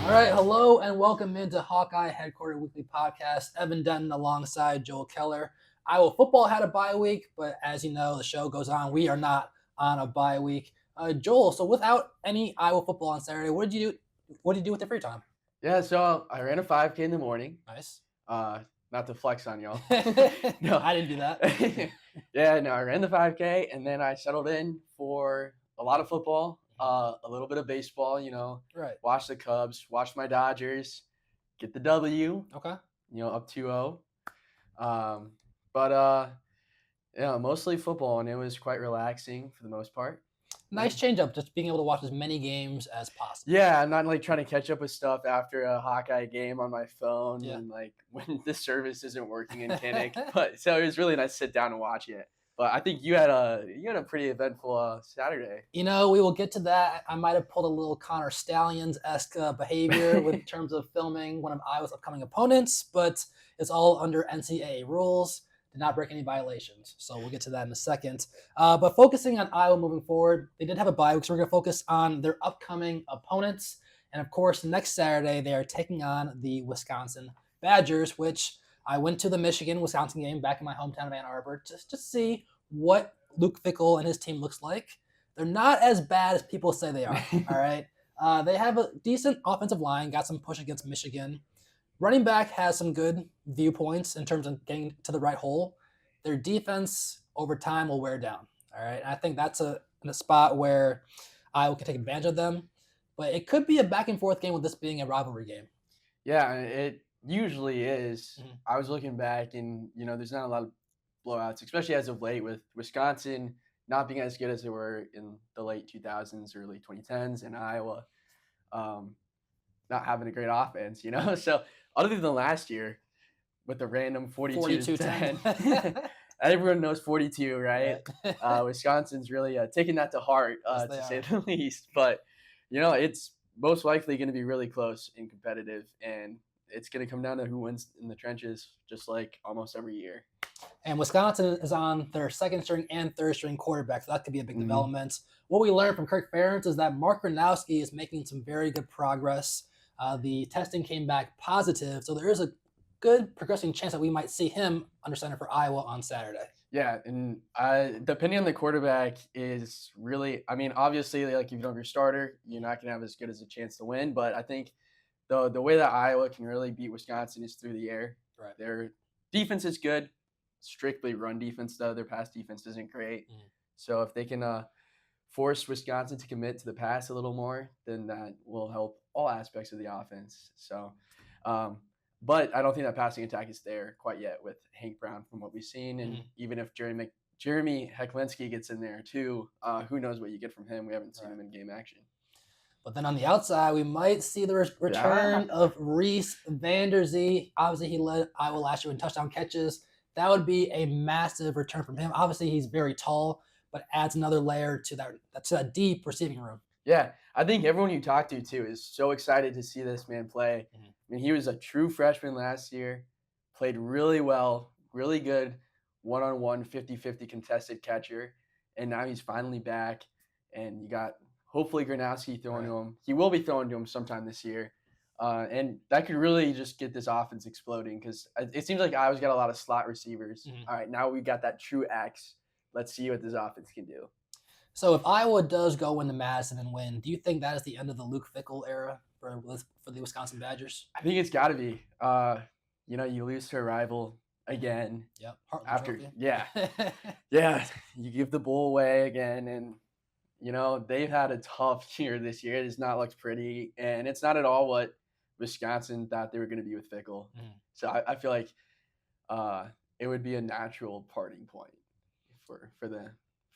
All right, hello and welcome into Hawkeye Headquarters Weekly Podcast. Evan Denton alongside Joel Keller. Iowa football had a bye week, but as you know, the show goes on. We are not on a bye week. Joel, so without any Iowa football on Saturday, what did you do? What did you do with your free time? Yeah, so I ran a 5K in the morning. Nice. Not to flex on y'all. No, I didn't do that. Yeah, no, I ran the 5K and then I settled in for a lot of football, a little bit of baseball, Right. watch the Cubs, watch my Dodgers, get the W, Okay. up 2-0. Yeah, mostly football, and it was quite relaxing for the most part. Nice change up, just being able to watch as many games as possible. Yeah, I'm not like trying to catch up with stuff after a Hawkeye game on my phone Yeah. and like when the service isn't working in Kinnick. But so it was really nice to sit down and watch it. But I think you had a pretty eventful Saturday. We will get to that. I might have pulled a little Connor Stallions-esque behavior in terms of filming one of Iowa's upcoming opponents, but it's all under NCAA rules. Did not break any violations. So we'll get to that in a second. But focusing on Iowa moving forward, they did have a bye week, so we're going to focus on their upcoming opponents. And of course, next Saturday, they are taking on the Wisconsin Badgers, which I went to the Michigan-Wisconsin game back in my hometown of Ann Arbor just to see what Luke Fickell and his team looks like. They're not as bad as people say they are, all right? They have a decent offensive line, got some push against Michigan. Running back has some good viewpoints in terms of getting to the right hole. Their defense over time will wear down, all right? And I think that's a spot where Iowa can take advantage of them. But it could be a back-and-forth game with this being a rivalry game. Yeah, it usually is. Mm-hmm. I was looking back, and, there's not a lot of blowouts, especially as of late with Wisconsin not being as good as they were in the late 2000s, early 2010s, and Iowa not having a great offense, So other than last year with the random 42-10, everyone knows 42, right? Wisconsin's really taking that to heart, to say the least. But, it's most likely going to be really close and competitive, and it's going to come down to who wins in the trenches, just like almost every year. And Wisconsin is on their second string and third string quarterback, so that could be a big development. What we learned from Kirk Ferentz is that Mark Gronowski is making some very good progress. The testing came back positive, so there is a good progressing chance that we might see him under center for Iowa on Saturday. Yeah, and depending on the quarterback is really, obviously, like if you don't have your starter, you're not going to have as good as a chance to win. But I think the way that Iowa can really beat Wisconsin is through the air. Right. Their defense is good, strictly run defense though. Their pass defense isn't great. So if they can force Wisconsin to commit to the pass a little more, then that will help all aspects of the offense. So, but I don't think that passing attack is there quite yet with Hank Brown from what we've seen. And even if Jeremy Hecklinski gets in there too, who knows what you get from him. We haven't seen him in game action. But then on the outside, we might see the return of Reese Vanderzee. Obviously, he led Iowa last year in touchdown catches. That would be a massive return from him. Obviously, he's very tall, but adds another layer to that deep receiving room. Yeah, I think everyone you talk to, too, is so excited to see this man play. He was a true freshman last year, played really well, really good one-on-one 50-50 contested catcher, and now he's finally back, and you got hopefully Gronowski throwing to him. He will be throwing to him sometime this year. And that could really just get this offense exploding because it seems like Iowa's got a lot of slot receivers. All right, now we got that true X. Let's see what this offense can do. So if Iowa does go into Madison and win, do you think that is the end of the Luke Fickell era for the Wisconsin Badgers? I think it's got to be. You lose to a rival again. Yep. Yeah. You give the bull away again, and they've had a tough year this year. It has not looked pretty, and it's not at all what Wisconsin thought they were going to be with Fickell. So I feel like it would be a natural parting point for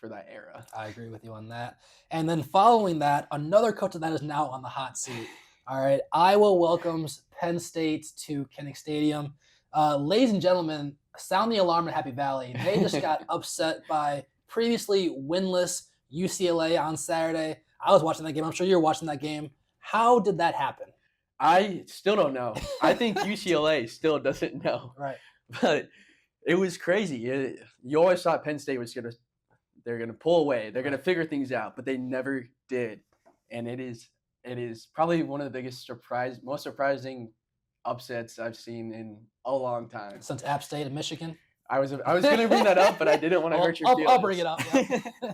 that era. I agree with you on that. And then following that, another coach that is now on the hot seat. All right, Iowa welcomes Penn State to Kinnick Stadium. Ladies and gentlemen, sound the alarm in Happy Valley. They just got upset by previously winless UCLA on Saturday. I was watching that game. I'm sure you're watching that game. How did that happen? I still don't know. I think UCLA still doesn't know. Right. But it was crazy. You always thought Penn State was they're going to pull away. They're going to figure things out, but they never did. And it is it is probably one of the most surprising upsets I've seen in a long time. Since App State and Michigan. I was going to bring that up, but I didn't want to hurt your feelings. I'll bring it up. Yeah.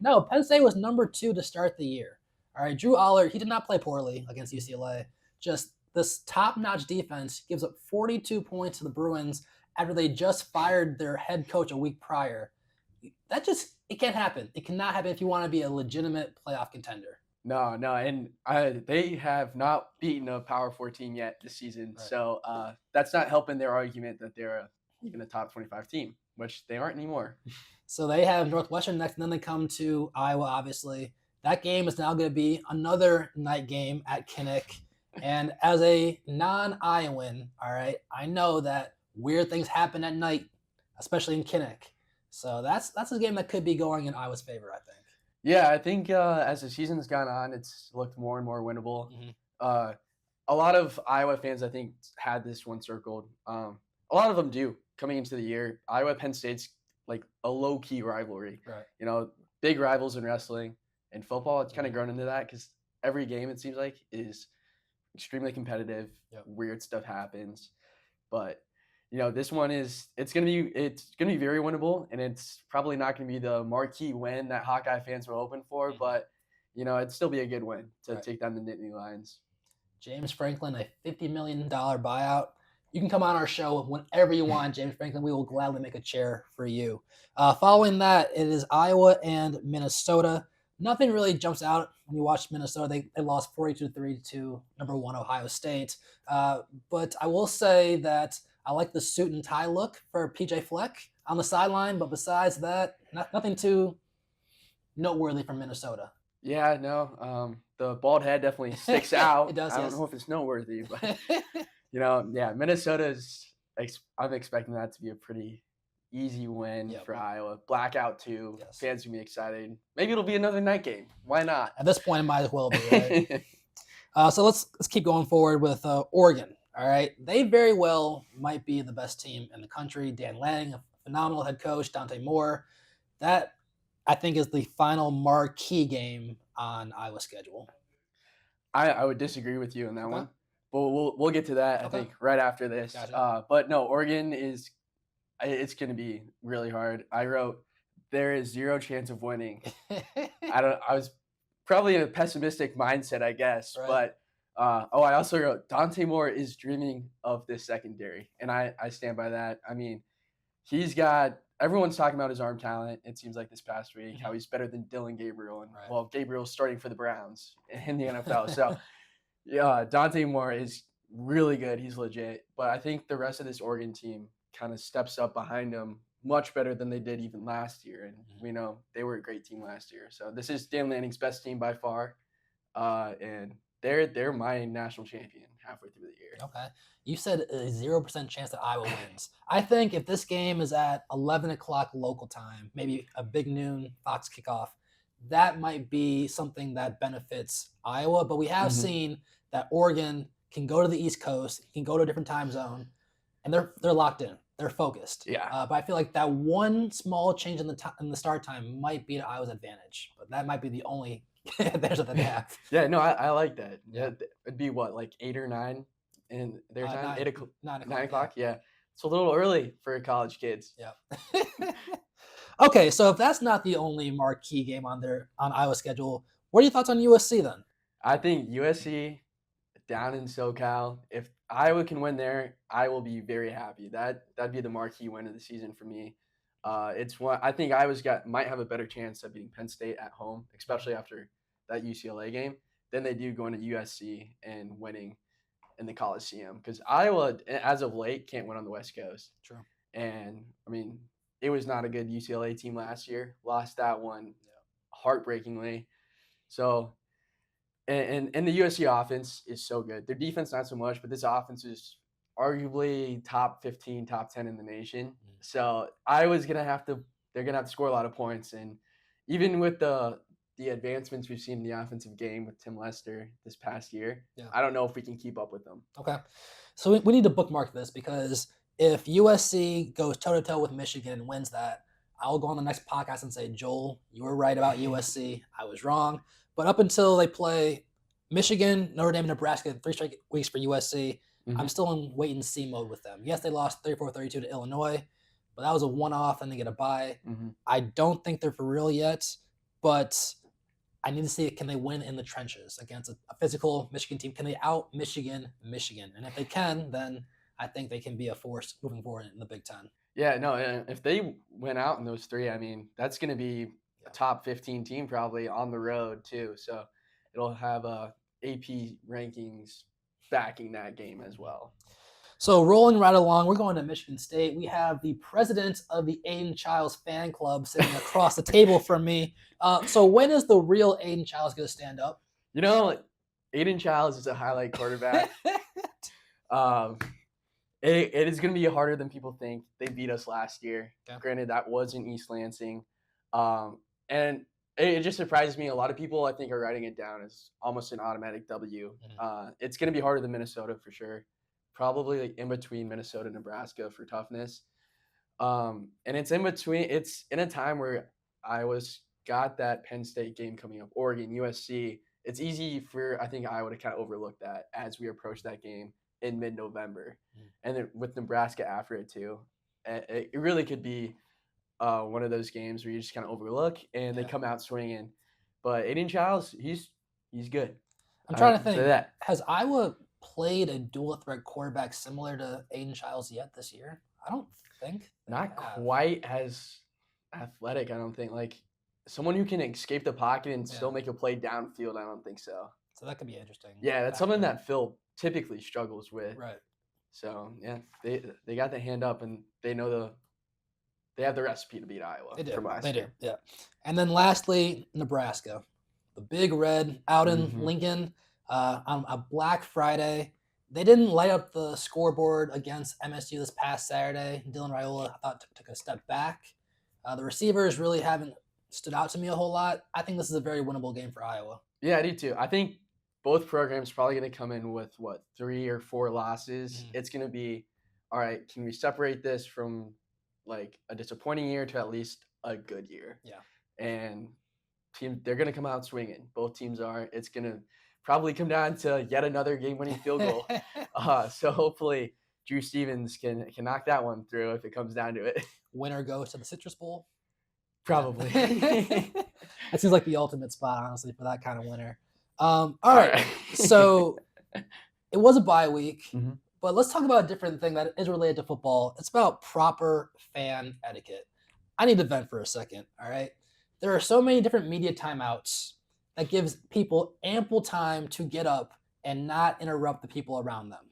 No, Penn State was number 2 to start the year. All right, Drew Aller, he did not play poorly against UCLA. Just this top-notch defense gives up 42 points to the Bruins after they just fired their head coach a week prior. It can't happen. It cannot happen if you want to be a legitimate playoff contender. No, and they have not beaten a Power 4 team yet this season, right. So that's not helping their argument that they're even a top 25 team, which they aren't anymore. So they have Northwestern next, and then they come to Iowa, obviously. That game is now going to be another night game at Kinnick. And as a non-Iowan, all right, I know that weird things happen at night, especially in Kinnick. So that's a game that could be going in Iowa's favor, I think. Yeah, I think as the season's gone on, it's looked more and more winnable. Mm-hmm. A lot of Iowa fans, I think, had this one circled. A lot of them do coming into the year. Iowa-Penn State's like a low-key rivalry. Right. You know, big rivals in wrestling and football. It's kind of grown into that because every game, it seems like, is extremely competitive. Yep. Weird stuff happens. But this one it's gonna be very winnable, and it's probably not gonna be the marquee win that Hawkeye fans were hoping for, but it'd still be a good win to take down the Nittany Lions. James Franklin, a $50 million buyout. You can come on our show whenever you want, James Franklin. We will gladly make a chair for you. Following that, it is Iowa and Minnesota. Nothing really jumps out when you watch Minnesota. They lost 42-3 to number 1 Ohio State. But I will say that I like the suit and tie look for PJ Fleck on the sideline, but besides that, nothing too noteworthy from Minnesota. Yeah, no, the bald head definitely sticks out. It does. I don't know if it's noteworthy, but Minnesota's. I'm expecting that to be a pretty easy win for Iowa. Blackout too. Yes. Fans will be excited. Maybe it'll be another night game. Why not? At this point, it might as well be. Right? So let's keep going forward with Oregon. All right, they very well might be the best team in the country. Dan Lanning, a phenomenal head coach, Dante Moore. That, I think, is the final marquee game on Iowa's schedule. I would disagree with you on that one, but we'll get to that, I think, right after this. Gotcha. But no, Oregon it's going to be really hard. I wrote, there is zero chance of winning. I was probably in a pessimistic mindset, I guess, right. But I also wrote, Dante Moore is dreaming of this secondary, and I stand by that. I mean, everyone's talking about his arm talent, it seems like this past week, how he's better than Dylan Gabriel, and well, Gabriel's starting for the Browns in the NFL. So, Dante Moore is really good. He's legit. But I think the rest of this Oregon team kind of steps up behind him much better than they did even last year, and we know they were a great team last year. So this is Dan Lanning's best team by far, and they're my national champion halfway through the year. Okay. You said a 0% chance that Iowa wins. I think if this game is at 11 o'clock local time, maybe a big noon Fox kickoff, that might be something that benefits Iowa. But we have seen that Oregon can go to the East Coast, can go to a different time zone, and they're locked in. They're focused. Yeah. But I feel like that one small change in the start time might be to Iowa's advantage. But that might be the only advantage that they have. Yeah, no, I like that. Yeah, it'd be what, like 8 or 9 in their time? 9 o'clock? Yeah. It's a little early for college kids. Yeah. Okay, so if that's not the only marquee game on Iowa's schedule, what are your thoughts on USC then? I think USC down in SoCal, if Iowa can win there, I will be very happy. That'd be the marquee win of the season for me. It's one I think Iowa's might have a better chance of beating Penn State at home, especially after that UCLA game, than they do going to USC and winning in the Coliseum. Because Iowa, as of late, can't win on the West Coast. True. And I mean, it was not a good UCLA team last year. Lost that one heartbreakingly. So. And the USC offense is so good. Their defense, not so much, but this offense is arguably top 15, top 10 in the nation. So Iowa's they're gonna have to score a lot of points. And even with the advancements we've seen in the offensive game with Tim Lester this past year, I don't know if we can keep up with them. Okay. So we need to bookmark this, because if USC goes toe-to-toe with Michigan and wins that, I'll go on the next podcast and say, Joel, you were right about USC. I was wrong. But up until they play Michigan, Notre Dame, and Nebraska, 3 straight weeks for USC. I'm Mhm. still in wait and see mode with them. Yes, they lost 34-32 to Illinois, but that was a one-off and they get a bye. Mhm. I don't think they're for real yet, but I need to see can they win in the trenches against a physical Michigan team? Can they out Michigan Michigan? And if they can, then I think they can be a force moving forward in the Big Ten. Yeah, no, and if they went out in those 3, I mean, that's gonna be a Yeah. top 15 team probably on the road too, so it'll have, AP rankings backing that game as well. So rolling right along, we're going to Michigan State. We have the president of the Aiden Childs fan club sitting across the table from me. So when is the real Aiden Childs going to stand up? You know, Aiden Childs is a highlight quarterback. Um, it is gonna be harder than people think. They beat us last year. Okay. Granted, that was in East Lansing. And it just surprises me. A lot of people, I think, are writing it down as almost an automatic W. It's gonna be harder than Minnesota for sure. Probably like in between Minnesota and Nebraska for toughness. And it's in between. It's in a time where Iowa's got that Penn State game coming up, Oregon, USC. It's easy for I think Iowa to kind of overlook that as we approach that game in mid-November, and then with Nebraska after it too. It really could be one of those games where you just kind of overlook and they Yeah. come out swinging. But Aiden Childs, he's good. I'm trying to Say think. that. Has Iowa played a dual threat quarterback similar to Aiden Childs yet this year? I don't think. they Not have. quite as athletic, I don't think. Like someone who can escape the pocket and still Yeah. make a play downfield, I don't think so. So that could be interesting. Yeah, that's something factor. that Phil typically struggles with. Right. So yeah, they got the hand up and they know they have the recipe to beat Iowa They do. from last They do. year. Yeah. And then lastly, Nebraska, the Big Red out in Mhm. Lincoln on a Black Friday. They didn't light up the scoreboard against MSU this past Saturday. Dylan Raiola, I thought, took a step back. The receivers really haven't stood out to me a whole lot. I think this is a very winnable game for Iowa. Yeah, I do too. I think both programs probably going to come in with what 3 or 4 losses. Mhm. It's going to be all right. Can we separate this from like a disappointing year to at least a good year? Yeah. And they're going to come out swinging. Both teams are. It's going to probably come down to yet another game-winning field goal. So hopefully Drew Stevens can knock that one through if it comes down to it. Winner goes to the Citrus Bowl. Probably. That seems like the ultimate spot, honestly, for that kind of winner. All right. So it was a bye week, Mhm. but let's talk about a different thing that is related to football. It's about proper fan etiquette. I need to vent for a second. All right. There are so many different media timeouts that gives people ample time to get up and not interrupt the people around them.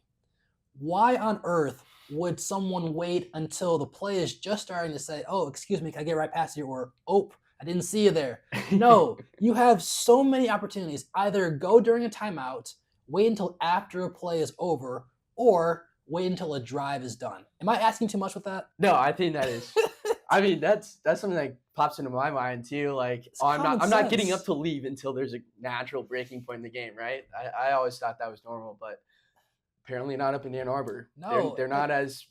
Why on earth would someone wait until the play is just starting to say, "Oh, excuse me, can I get right past you?" Or, "Oh, I didn't see you there." No, you have so many opportunities. Either go during a timeout, wait until after a play is over, or wait until a drive is done. Am I asking too much with that? No, I think that is. I mean, that's something that pops into my mind too. Like, It's oh, common I'm not getting up sense. to leave until there's a natural breaking point in the game, right? I always thought that was normal, but apparently not up in Ann Arbor. No, They're not as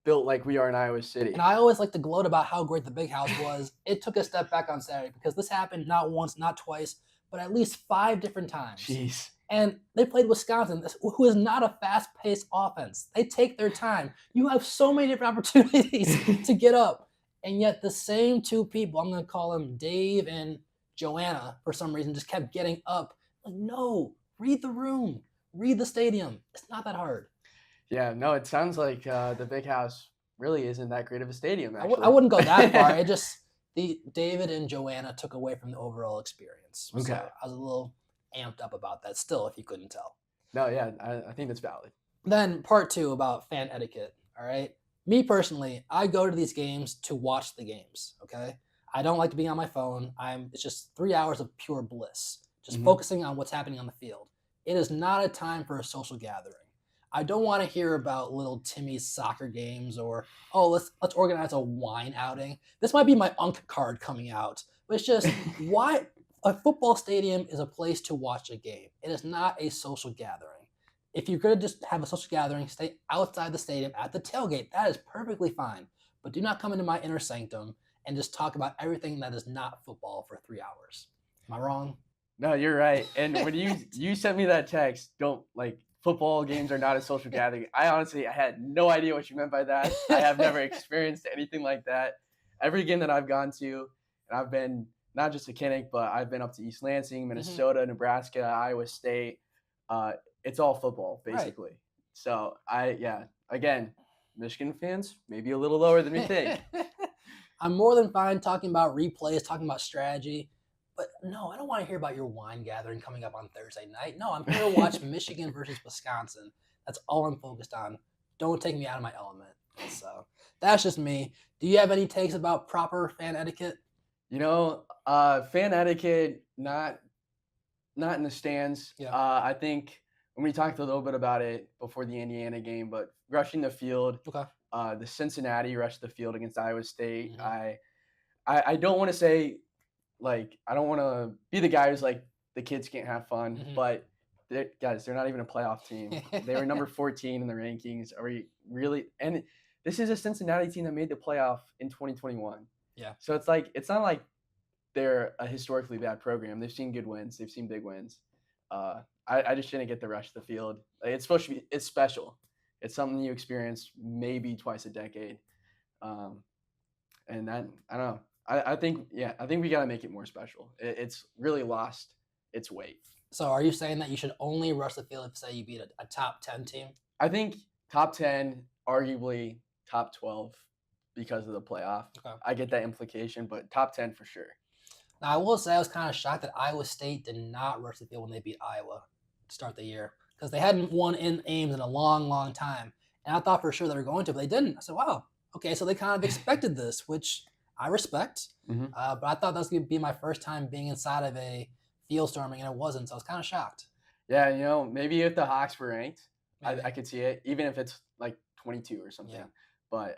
built like we are in Iowa City. and I always like to gloat about how great the Big House was. It took a step back on Saturday because this happened not once, not twice, but at least 5 different times. Jeez. And they played Wisconsin, who is not a fast-paced offense. They take their time. You have so many different opportunities to get up, and yet the same 2 people, I'm going to call them Dave and Joanna, for some reason, just kept getting up. Like, no, read the room, read the stadium. It's not that hard. Yeah, no, it sounds like the Big House really isn't that great of a stadium. I Actually, wouldn't go that far. It just David and Joanna took away from the overall experience. Okay. So I was a little amped up about that still, if you couldn't tell. No, yeah, I think that's valid. Then part 2 about fan etiquette. All right. Me personally, I go to these games to watch the games. Okay. I don't like to be on my phone. It's just 3 hours of pure bliss, just Mhm. focusing on what's happening on the field. It is not a time for a social gathering. I don't want to hear about little Timmy's soccer games or, oh, let's organize a wine outing. This might be my UNC card coming out, but it's just why a football stadium is a place to watch a game. It is not a social gathering. If you're going to just have a social gathering, stay outside the stadium at the tailgate. That is perfectly fine. But do not come into my inner sanctum and just talk about everything that is not football for 3 hours. Am I wrong? No, you're right. And when you sent me that text, don't like football games are not a social gathering. I had no idea what you meant by that. I have never experienced anything like that. Every game that I've gone to, and I've been not just to Kinnick, but I've been up to East Lansing, Mhm. Minnesota, Nebraska, Iowa State. It's all football Right. basically. So again, Michigan fans maybe a little lower than we think. I'm more than fine talking about replays, talking about strategy. But no, I don't want to hear about your wine gathering coming up on Thursday night. No, I'm here to watch Michigan versus Wisconsin. That's all I'm focused on. Don't take me out of my element. So that's just me. Do you have any takes about proper fan etiquette? Fan etiquette, not in the stands. Yeah. I think when we talked a little bit about it before the Indiana game, but rushing the field, Okay. the Cincinnati rushed the field against Iowa State. Mhm. I don't want to say like I don't want to be the guy who's like the kids can't have fun, Mhm. but guys, they're not even a playoff team. They were number 14 in the rankings. Are we really? And this is a Cincinnati team that made the playoff in 2021. Yeah. So it's not like they're a historically bad program. They've seen good wins. They've seen big wins. I just didn't get the rush to the field. It's supposed to be. It's special. It's something you experience maybe twice a decade. And that I don't know. I think we got to make it more special. It's really lost its weight. So are you saying that you should only rush the field if, say, you beat a top 10 team? I think top 10, arguably top 12 because of the playoff. Okay. I get that implication, but top 10 for sure. Now, I will say I was kind of shocked that Iowa State did not rush the field when they beat Iowa to start the year because they hadn't won in Ames in a long, long time. And I thought for sure they were going to, but they didn't. I said, wow, okay, so they kind of expected this, which I respect. Mm-hmm. But I thought that was going to be my first time being inside of a field storming, and it wasn't. So I was kind of shocked. Yeah, maybe if the Hawks were ranked, Maybe. I could see it, even if it's like 22 or something. Yeah. But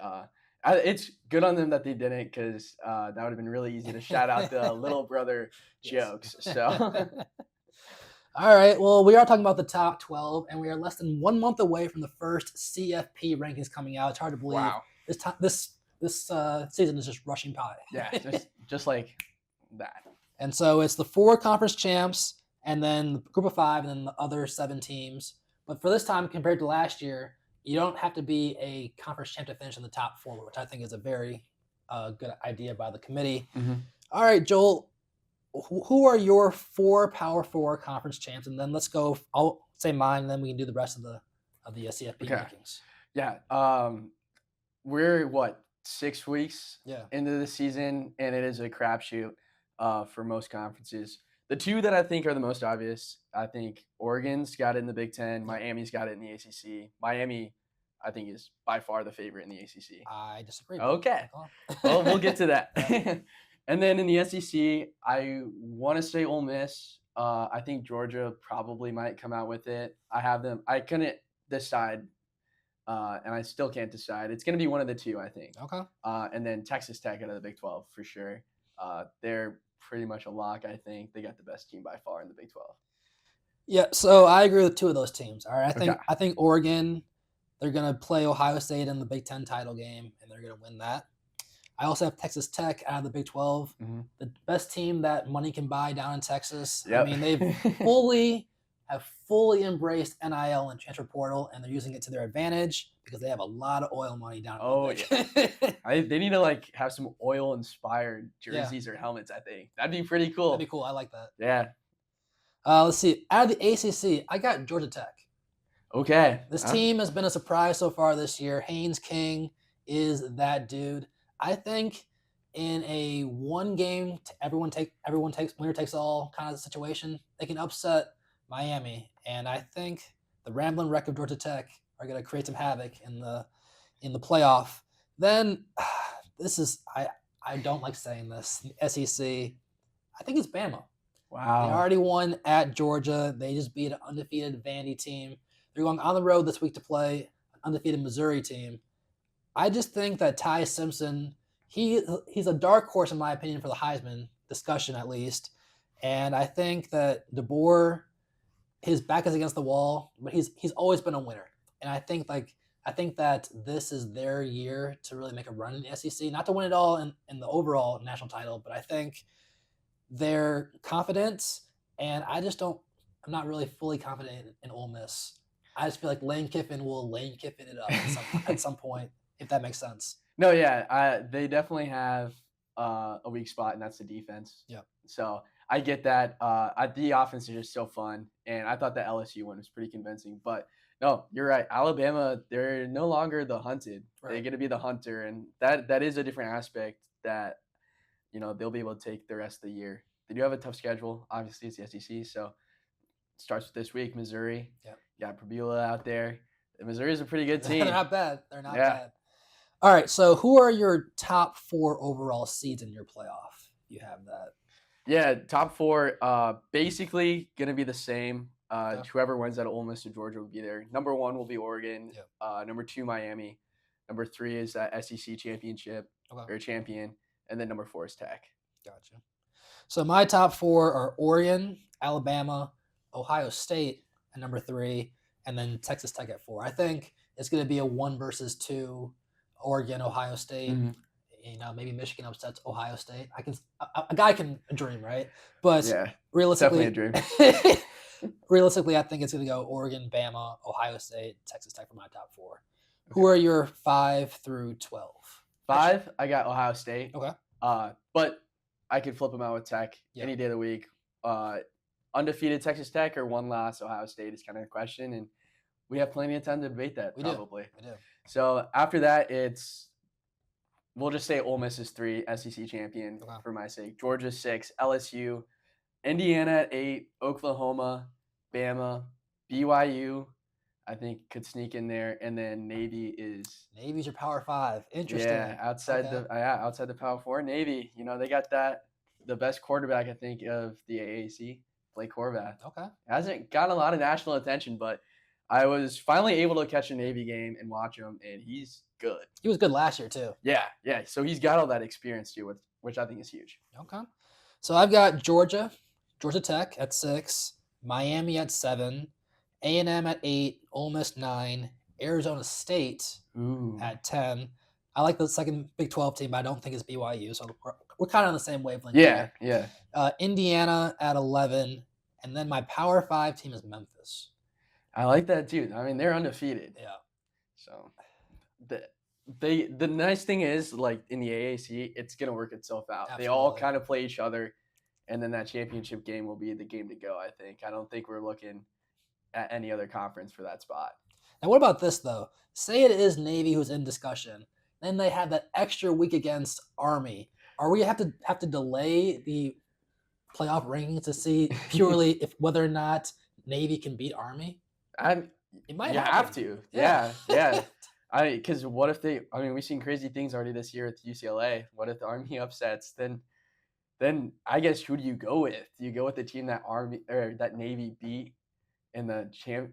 it's good on them that they didn't, because that would have been really easy to shout out the little brother jokes. So, all right. Well, we are talking about the top 12, and we are less than 1 month away from the first CFP rankings coming out. It's hard to believe. wow. This season is just rushing by. Yeah, just like that. And so it's the 4 conference champs, and then the group of 5, and then the other 7 teams. But for this time, compared to last year, you don't have to be a conference champ to finish in the top 4, which I think is a very good idea by the committee. Mm-hmm. All right, Joel, who are your 4 Power 4 conference champs? And then let's go. I'll say mine, and then we can do the rest of the CFP rankings. Yeah. We're what, 6 weeks into the season, and it is a crapshoot for most conferences. The 2 that I think are the most obvious, I think Oregon's got it in the Big Ten. Miami's got it in the ACC. Miami, I think, is by far the favorite in the ACC. I disagree. Okay. Well, we'll get to that. And then in the SEC, I want to say Ole Miss. I think Georgia probably might come out with it. I have them. I couldn't decide, and I still can't decide. It's going to be one of the 2, I think. Okay. And then Texas Tech out of the Big 12 for sure. They're pretty much a lock, I think. They got the best team by far in the Big 12. Yeah, so I agree with 2 of those teams. All right, I think Oregon, they're going to play Ohio State in the Big Ten title game, and they're going to win that. I also have Texas Tech out of the Big 12, the best team that money can buy down in Texas. Yep. I mean, they've fully embraced NIL and transfer portal, and they're using it to their advantage because they have a lot of oil money down. They need to have some oil inspired jerseys or helmets. I think that'd be pretty cool. That'd be cool. I like that. Yeah. Let's see. Out of the ACC, I got Georgia Tech. Okay. This team has been a surprise so far this year. Haynes King is that dude. I think in a one game, everyone takes winner takes all kind of situation, they can upset Miami, and I think the rambling wreck of Georgia Tech are going to create some havoc in the playoff. Then this is I don't like saying this. The SEC, I think it's Bama. Wow. They already won at Georgia. They just beat an undefeated Vandy team. They're going on the road this week to play an undefeated Missouri team. I just think that Ty Simpson, he's a dark horse in my opinion for the Heisman discussion at least, and I think that DeBoer, his back is against the wall, but he's always been a winner, and I think that this is their year to really make a run in the SEC, not to win it all in the overall national title, but I think their confidence and I just don't. I'm not really fully confident in Ole Miss. I just feel like Lane Kiffin will Lane Kiffin it up at some point, if that makes sense. No, yeah, they definitely have a weak spot, and that's the defense. Yep. So I get that. The offense is just so fun, and I thought the LSU one was pretty convincing. But no, you're right. Alabama, they're no longer the hunted. They're Right. going to be the hunter, and that is a different aspect that they'll be able to take the rest of the year. They do have a tough schedule. Obviously, it's the SEC, so it starts with this week, Missouri. Yep. You got Purdueie out there. Missouri is a pretty good team. They're not bad. They're not bad. All right, so who are your top 4 overall seeds in your playoff? You have that. Yeah, top 4, basically gonna be the same. Okay. Whoever wins out of Ole Miss or Georgia will be there. Number 1 will be Oregon. Yep. Number 2, Miami. Number 3 is that SEC championship or champion, and then number 4 is Tech. Gotcha. So my top 4 are Oregon, Alabama, Ohio State at number 3, and then Texas Tech at 4. I think it's going to be a 1 versus 2. Oregon, Ohio State. Mm-hmm. Maybe Michigan upsets Ohio State. A guy can dream, right? But yeah, realistically, definitely a dream. Realistically, I think it's going to go Oregon, Bama, Ohio State, Texas Tech for my top 4. Okay. Who are your 5 through 12? 5, I got Ohio State. Okay. But I could flip them out with Tech any day of the week. Undefeated Texas Tech or 1 loss Ohio State is kind of a question, and we have plenty of time to debate that. We probably. We do. So after that, we'll just say Ole Miss is 3, SEC champion for my sake. Georgia 6, LSU, Indiana at 8, Oklahoma, Bama, BYU, I think could sneak in there, and then Navy's your Power 5. Interesting. Yeah, outside the Power 4, Navy. They got the best quarterback I think of the AAC, Blake Horvath. Okay. Hasn't gotten a lot of national attention, but I was finally able to catch a Navy game and watch him, and he's good. He was good last year too. Yeah. So he's got all that experience too, which I think is huge. Okay. So I've got Georgia Tech at 6, Miami at 7, A&M at 8, Ole Miss 9, Arizona State at 10. I like the second Big 12 team, but I don't think it's BYU, so we're kind of on the same wavelength. Yeah. Indiana at 11, and then my Power 5 team is Memphis. I like that too. I mean, they're undefeated. Yeah. So the nice thing is, like in the AAC, it's gonna work itself out. Absolutely. They all kind of play each other, and then that championship game will be the game to go. I think. I don't think we're looking at any other conference for that spot. Now, what about this though? Say it is Navy who's in discussion, then they have that extra week against Army. Are we have to delay the playoff rankings to see purely whether or not Navy can beat Army? You might have to. Yeah. Because what if we've seen crazy things already this year at UCLA. What if the Army upsets? Then I guess who do you go with? Do you go with the team that Navy beat in the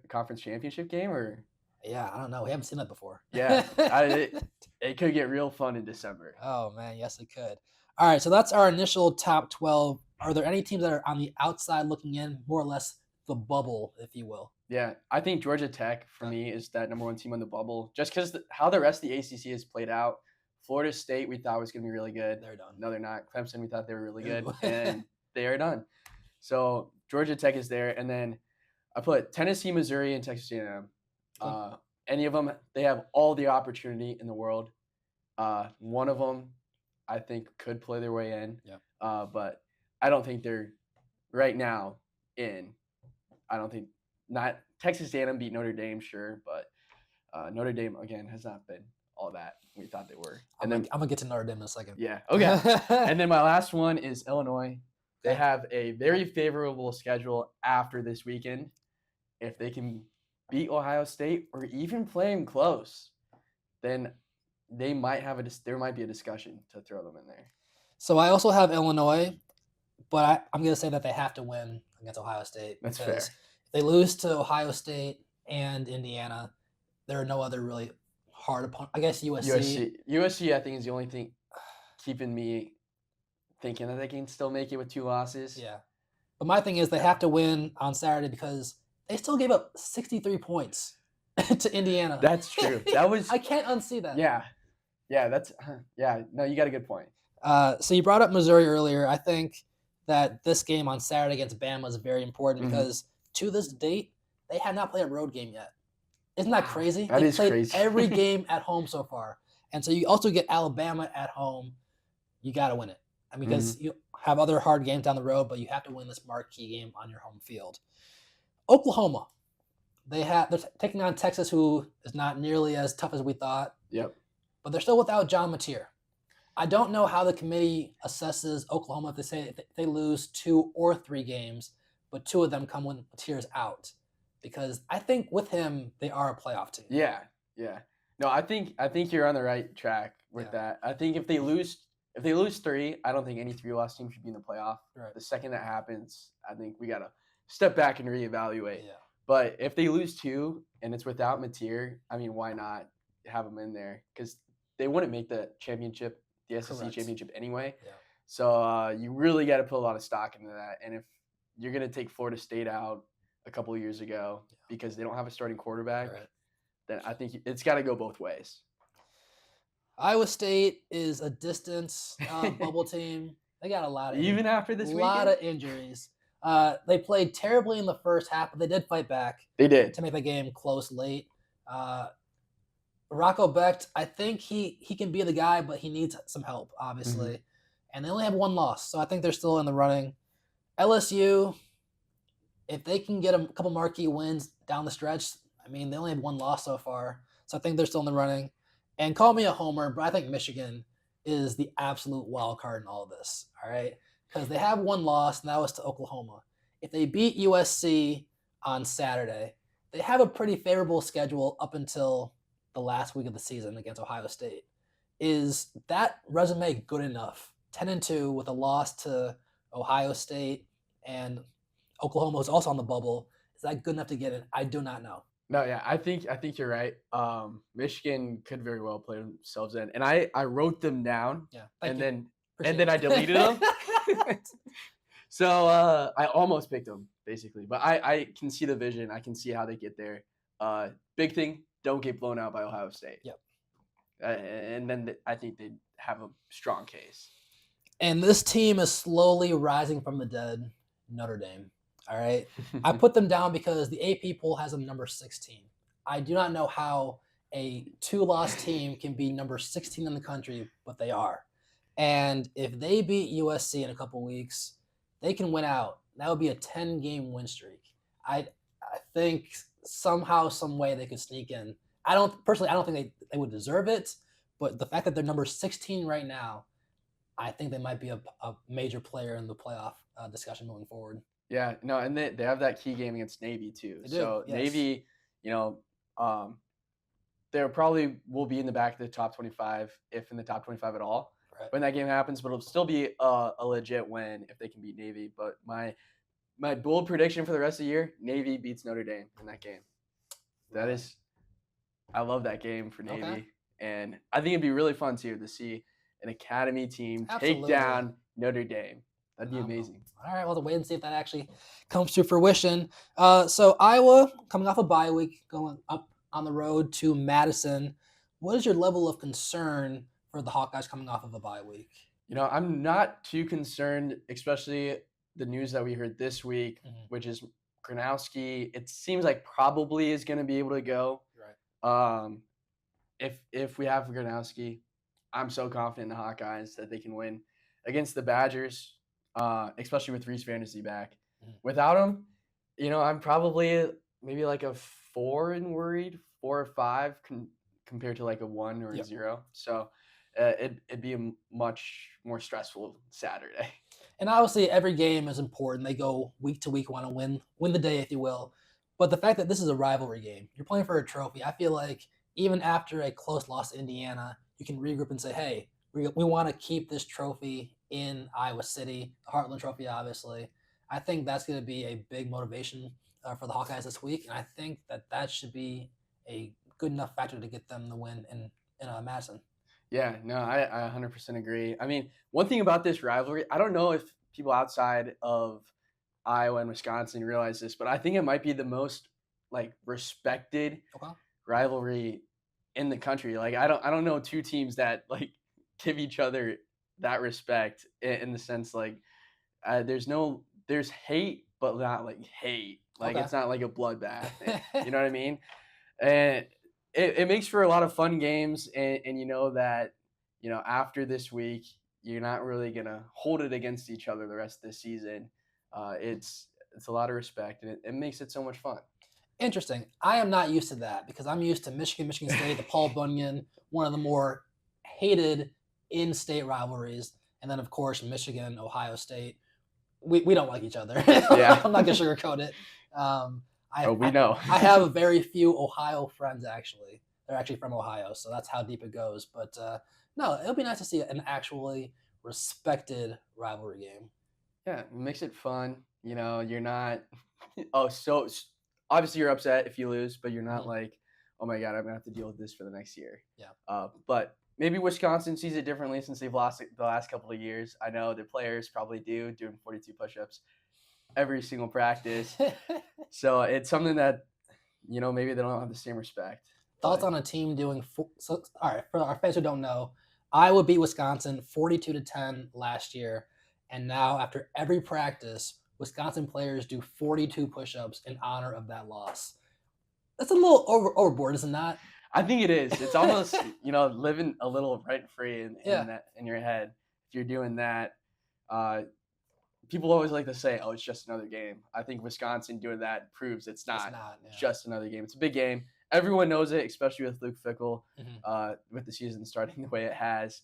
conference championship game, or? Yeah, I don't know. We haven't seen that before. Yeah, it could get real fun in December. Oh man, yes it could. All right, so that's our initial top 12. Are there any teams that are on the outside looking in, more or less the bubble, if you will? Yeah, I think Georgia Tech for me is that number 1 team on the bubble, just because how the rest of the ACC has played out. Florida State we thought was going to be really good. They're done. No, they're not. Clemson we thought they were really good, and they are done. So Georgia Tech is there, and then I put Tennessee, Missouri, and Texas A&M. Any of them, they have all the opportunity in the world. One of them, I think, could play their way in. Yeah. But I don't think they're right now in. I don't think not Texas A&M beat Notre Dame, sure, but Notre Dame again has not been all that we thought they were. I'm gonna get to Notre Dame in a second. Yeah. Okay. And then my last one is Illinois. They have a very favorable schedule after this weekend. If they can beat Ohio State or even play them close, then they might have there might be a discussion to throw them in there. So I also have Illinois, but I'm going to say that they have to win against Ohio State. That's fair. If they lose to Ohio State and Indiana, there are no other really hard opponents. I guess USC, I think, is the only thing keeping me thinking that they can still make it with 2 losses. Yeah. But my thing is they have to win on Saturday because they still gave up 63 points to Indiana. That's true. That was I can't unsee that. Yeah. No, you got a good point. So you brought up Missouri earlier. I think that this game on Saturday against Bama is very important Mhm. because to this date, they have not played a road game yet. Isn't that Wow, crazy? that They've is played crazy. every game at home so far. And so you also get Alabama at home. You got to win it. I mean, because Mhm. you have other hard games down the road, but you have to win this marquee game on your home field. Oklahoma, they're taking on Texas, who is not nearly as tough as we thought, Yep. but they're still without John Mateer. I don't know how the committee assesses Oklahoma if they lose 2 or 3 games, but 2 of them come when Mateer's out, because I think with him they are a playoff team. Yeah, yeah. No, I think you're on the right track with Yeah, that. I think if they lose 3, I don't think any 3-loss team should be in the playoff. right. The second that happens, I think we gotta step back and reevaluate. Yeah, But if they lose 2 and it's without Mateer, I mean, why not have them in there? Because they wouldn't make the championship, the SEC correct. championship anyway. Yeah, So you really got to put a lot of stock into that. And if you're gonna take Florida State out a couple of years ago because they don't have a starting quarterback, right. then I think it's got to go both ways. Iowa State is a distance bubble team. They got Even after this lot weekend, of injuries. They played terribly in the first half, but they did fight back they did. to make the game close late. Uh, Rocco Becht, I think he can be the guy, but he needs some help, Mhm. obviously. And they only have 1 loss, so I think they're still in the running. LSU, if they can get a couple marquee wins down the stretch, I mean, they only have 1 loss so far, so I think they're still in the running. And call me a homer, but I think Michigan is the absolute wild card in all of this. All right, because they have 1 loss, and that was to Oklahoma. If they beat USC on Saturday, they have a pretty favorable schedule up until the last week of the season against Ohio State. Is that resume good enough? 10-2 with a loss to Ohio State and Oklahoma is also on the bubble. Is that good enough to get in? I do not know. No, yeah, I think you're right. Michigan could very well play themselves in, and I wrote them down, Yeah, thank and you. then and Appreciate then I it. deleted them. So I almost picked them basically, but I can see the vision. I can see how they get there. Big thing, don't get blown out by Ohio State. Yep. And then I think they have a strong case. And this team is slowly rising from the dead. Notre Dame. All right. I put them down because the AP poll has them number 16. I do not know how a 2 loss team can be number 16 in the country, but they are. And if they beat USC in a couple weeks, they can win out. That would be a 10-game win streak. I think somehow, some way they could sneak in. I don't think they would deserve it, but the fact that they're number 16 right now, I think they might be a major player in the playoff discussion moving forward. Yeah, no, and they have that key game against Navy too. They do, So yes. Navy, you know, they probably will be in the back of the top 25, if in the top 25 at all, Right. when that game happens. But it'll still be a legit win if they can beat Navy. But my bold prediction for the rest of the year: Navy beats Notre Dame in that game. That is, I love that game for Navy, Okay. and I think it'd be really fun too to see an academy team Absolutely. take down Notre Dame. That'd be Phenomenal. amazing. All right, we'll have to wait and see if that actually comes to fruition. So Iowa coming off a bye week, going up on the road to Madison. What is your level of concern for the Hawkeyes coming off of a bye week? I'm not too concerned, especially the news that we heard this week, Mhm. which is Gronowski. It seems like probably is going to be able to go. Right. If we have Gronowski, I'm so confident in the Hawkeyes that they can win against the Badgers, especially with Reese Fantasy back. Mhm. Without him, I'm probably maybe like a 4 and worried, 4 or 5 compared to like a 1 or a Yep. 0. So it'd be a much more stressful Saturday. And obviously, every game is important. They go week to week, want to win the day, if you will. But the fact that this is a rivalry game, you're playing for a trophy. I feel like even after a close loss to Indiana, you can regroup and say, "Hey, we want to keep this trophy in Iowa City, the Heartland Trophy, obviously." I think that's going to be a big motivation for the Hawkeyes this week, and I think that should be a good enough factor to get them the win in Madison. Yeah, no, I 100% agree. I mean, one thing about this rivalry, I don't know if people outside of Iowa and Wisconsin realize this, but I think it might be the most like respected Okay. rivalry in the country. Like I don't know 2 teams that like give each other that respect in the sense like there's hate, but not like hate. Like Okay. it's not like a bloodbath. You know what I mean? And it makes for a lot of fun games, and you know that after this week you're not really gonna hold it against each other the rest of the season. It's a lot of respect, and it makes it so much fun. Interesting. I am not used to that because I'm used to Michigan, Michigan State, the Paul Bunyan, one of the more hated in-state rivalries, and then of course Michigan, Ohio State. We don't like each other. Yeah. I'm not gonna sugarcoat it. I, Oh, we I know. I have very few Ohio friends actually. They're actually from Ohio, so that's how deep it goes. But no, it'll be nice to see an actually respected rivalry game. Yeah, it makes it fun. You're not. Oh, obviously you're upset if you lose, but you're not Mhm. like, oh my god, I'm gonna have to deal with this for the next year. Yeah. But maybe Wisconsin sees it differently since they've lost it the last couple of years. I know the players probably do, doing 42 push-ups every single practice. So it's something that maybe they don't have the same respect. Thoughts But on a team doing so? All right, for our fans who don't know, Iowa beat Wisconsin 42-10 last year, and now after every practice, Wisconsin players do 42 push-ups in honor of that loss. That's a little overboard, isn't that? I think it is. It's almost living a little rent free in Yeah. that in your head if you're doing that. Uh, People always like to say, "Oh, it's just another game." I think Wisconsin doing that proves it's not, Yeah. just another game. It's a big game. Everyone knows it, especially with Luke Fickell, Mhm. with the season starting the way it has.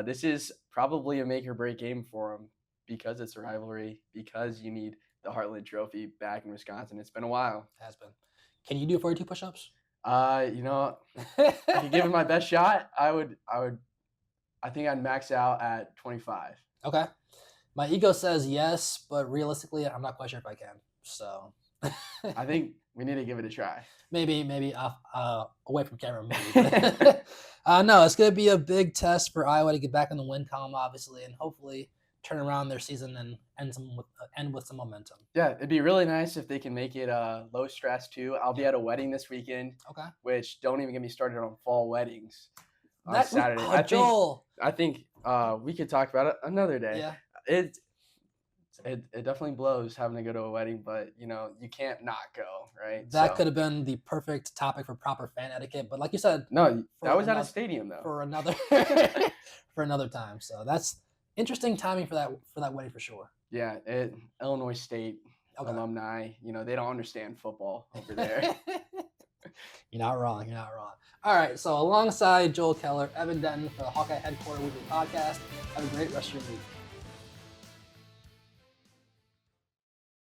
This is probably a make or break game for him because it's a rivalry, because you need the Heartland Trophy back in Wisconsin. It's been a while. Has been. Can you do 42 push-ups? I could give it my best shot. I think I'd max out at 25. Okay. My ego says yes, but realistically, I'm not quite sure if I can. So I think we need to give it a try. maybe away from camera. Maybe. No, it's going to be a big test for Iowa to get back in the win column, obviously, and hopefully turn around their season and end with some momentum. Yeah, it'd be really nice if they can make it low stress too. I'll be at a wedding this weekend, Okay. which don't even get me started on fall weddings on That Saturday. Joel. I think we could talk about it another day. Yeah. It definitely blows having to go to a wedding, but you can't not go, right? That could have been the perfect topic for proper fan etiquette, but like you said, No, that was at a stadium though. for another for another time. So that's interesting timing for that wedding for sure. Yeah, Illinois State alumni, they don't understand football over there. You're not wrong. You're not wrong. All right. So alongside Joel Keller, Evan Denton for the Hawkeye Headquarters Weekly Podcast. Have a great rest of your week.